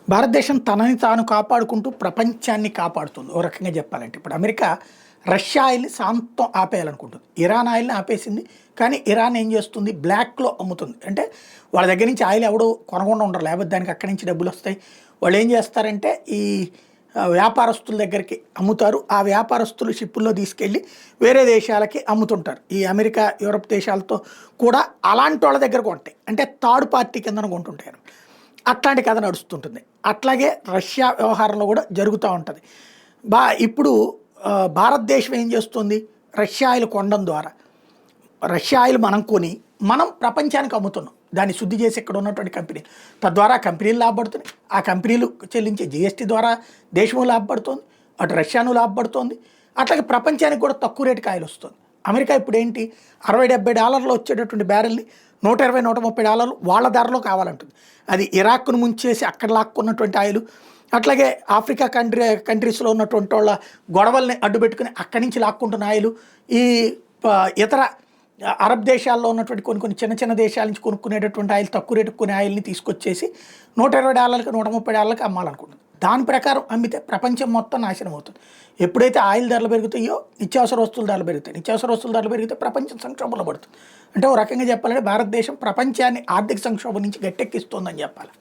భారతదేశం తనని తాను కాపాడుకుంటూ ప్రపంచాన్ని కాపాడుతుంది. ఓ రకంగా చెప్పాలంటే ఇప్పుడు అమెరికా రష్యా ఆయిల్‌ని శాంతం ఆపేయాలనుకుంటుంది. ఇరాన్ ఆయిల్‌ని ఆపేసింది. కానీ ఇరాన్ ఏం చేస్తుంది? బ్లాక్‌లో అమ్ముతుంది. అంటే వాళ్ళ దగ్గర నుంచి ఆయిల్ ఎవడు కొనకుండా ఉండరు. లేకపోతే దానికి అక్కడి నుంచి డబ్బులొస్తాయి. వాళ్ళు ఏం చేస్తారంటే ఈ వ్యాపారస్తుల దగ్గరికి అమ్ముతారు. ఆ వ్యాపారస్తులు షిప్పుల్లో తీసుకెళ్ళి వేరే దేశాలకి అమ్ముతుంటారు. ఈ అమెరికా, యూరప్ దేశాలతో కూడా అలాంటోళ్ళ దగ్గర కొంటాయి. అంటే థర్డ్ పార్టీ కిందన కొంటుంటాయి. అట్లాంటి కథ నడుస్తుంటుంది. అట్లాగే రష్యా వ్యవహారంలో కూడా జరుగుతూ ఉంటుంది. ఇప్పుడు భారతదేశం ఏం చేస్తుంది? రష్యా ఆయిల్ కొనడం ద్వారా రష్యా ఆయిల్ మనం కొని మనం ప్రపంచానికి అమ్ముతున్నాం. దాన్ని శుద్ధి చేసి ఇక్కడ ఉన్నటువంటి కంపెనీలు, తద్వారా కంపెనీలు లాభపడుతున్నాయి. ఆ కంపెనీలు చెల్లించే జీఎస్టీ ద్వారా దేశము లాభపడుతోంది, అటు రష్యాను లాభపడుతోంది. అట్లాగే ప్రపంచానికి కూడా తక్కువ రేటుకి ఆయిల్ వస్తుంది. అమెరికా ఇప్పుడు ఏంటి $60-70 వచ్చేటటువంటి బ్యారెల్ని $120-130 వాళ్ళ ధరలో కావాలంటుంది. అది ఇరాక్ను ముంచేసి అక్కడ లాక్కున్నటువంటి ఆయిల్, అట్లాగే ఆఫ్రికా కంట్రీస్లో ఉన్నటువంటి వాళ్ళ గొడవల్ని అడ్డుపెట్టుకుని అక్కడి నుంచి లాక్కుంటున్న ఆయిల్, ఈ ఇతర అరబ్ దేశాల్లో ఉన్నటువంటి కొన్ని చిన్న చిన్న దేశాల నుంచి కొనుక్కునేటటువంటి ఆయిల్, తక్కువ రేటుకు కొనే ఆయిల్ని తీసుకొచ్చేసి $120 $130 అమ్మాలనుకుంటుంది. దాని ప్రకారం అమ్మితే ప్రపంచం మొత్తం నాశనం అవుతుంది. ఎప్పుడైతే ఆయిల్ ధరలు పెరుగుతాయో నిత్యావసర వస్తువుల ధరలు పెరుగుతాయి. నిత్యావసర వస్తువుల ధరలు పెరిగితే ప్రపంచం సంక్షోభంలో పడుతుంది. అంటే ఓ రకంగా చెప్పాలంటే భారతదేశం ప్రపంచాన్ని ఆర్థిక సంక్షోభం నుంచి గట్టెక్కిస్తుందని చెప్పాలి.